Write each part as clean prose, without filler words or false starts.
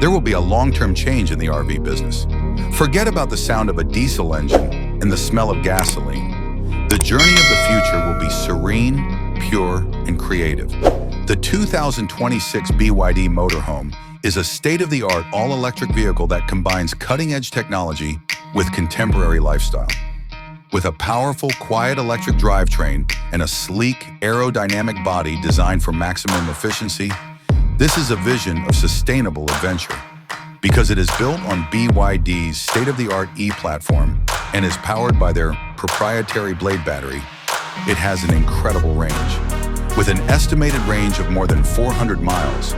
there will be a long-term change in the RV business. Forget about the sound of a diesel engine and the smell of gasoline. The journey of the future will be serene, pure, and creative. The 2026 BYD Motorhome is a state-of-the-art all-electric vehicle that combines cutting-edge technology with contemporary lifestyle. With a powerful, quiet electric drivetrain and a sleek, aerodynamic body designed for maximum efficiency, this is a vision of sustainable adventure. Because it is built on BYD's state-of-the-art E-platform and is powered by their proprietary blade battery, it has an incredible range. With an estimated range of more than 400 miles,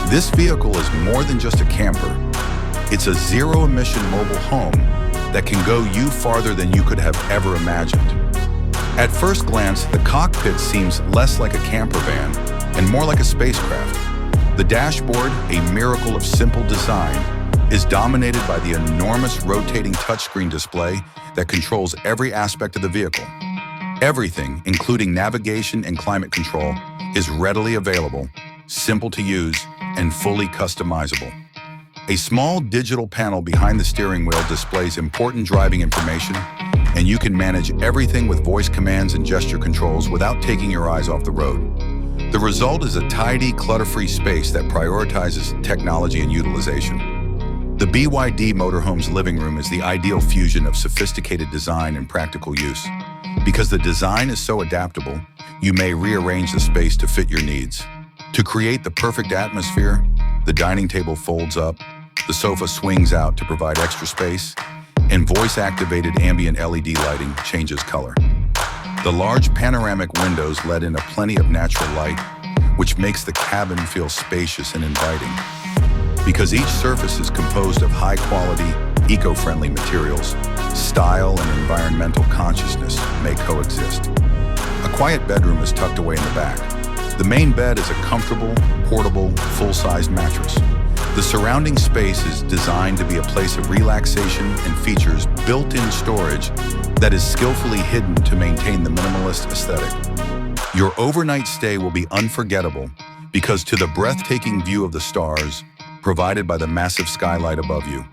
this vehicle is more than just a camper. It's a zero-emission mobile home that can go you farther than you could have ever imagined. At first glance, the cockpit seems less like a campervan and more like a spacecraft. The dashboard, a miracle of simple design, is dominated by the enormous rotating touchscreen display that controls every aspect of the vehicle. Everything, including navigation and climate control, is readily available, simple to use, and fully customizable. A small digital panel behind the steering wheel displays important driving information, and you can manage everything with voice commands and gesture controls without taking your eyes off the road. The result is a tidy, clutter-free space that prioritizes technology and utilization. The BYD Motorhome's living room is the ideal fusion of sophisticated design and practical use. Because the design is so adaptable, you may rearrange the space to fit your needs. To create the perfect atmosphere, the dining table folds up, the sofa swings out to provide extra space, and voice-activated ambient LED lighting changes color. The large panoramic windows let in plenty of natural light, which makes the cabin feel spacious and inviting. Because each surface is composed of high-quality, eco-friendly materials, style and environmental consciousness may coexist. A quiet bedroom is tucked away in the back. The main bed is a comfortable, portable, full-size mattress. The surrounding space is designed to be a place of relaxation and features built-in storage that is skillfully hidden to maintain the minimalist aesthetic. Your overnight stay will be unforgettable because to the breathtaking view of the stars provided by the massive skylight above you.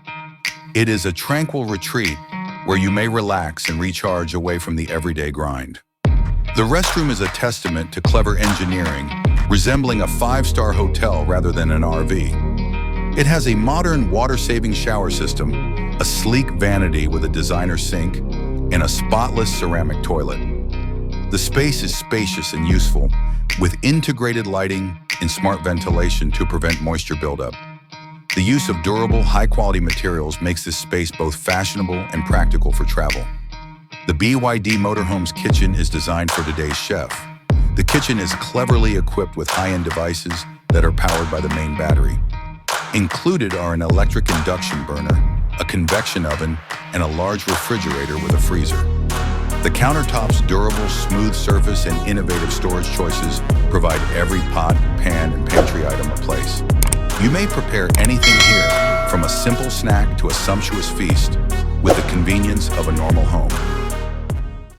It is a tranquil retreat where you may relax and recharge away from the everyday grind. The restroom is a testament to clever engineering, resembling a 5-star hotel rather than an RV. It has a modern water-saving shower system, a sleek vanity with a designer sink, and a spotless ceramic toilet. The space is spacious and useful, with integrated lighting and smart ventilation to prevent moisture buildup. The use of durable, high-quality materials makes this space both fashionable and practical for travel. The BYD Motorhome's kitchen is designed for today's chef. The kitchen is cleverly equipped with high-end devices that are powered by the main battery. Included are an electric induction burner, a convection oven, and a large refrigerator with a freezer. The countertop's durable, smooth surface and innovative storage choices provide every pot, pan, and pantry item a place. You may prepare anything here, from a simple snack to a sumptuous feast, with the convenience of a normal home.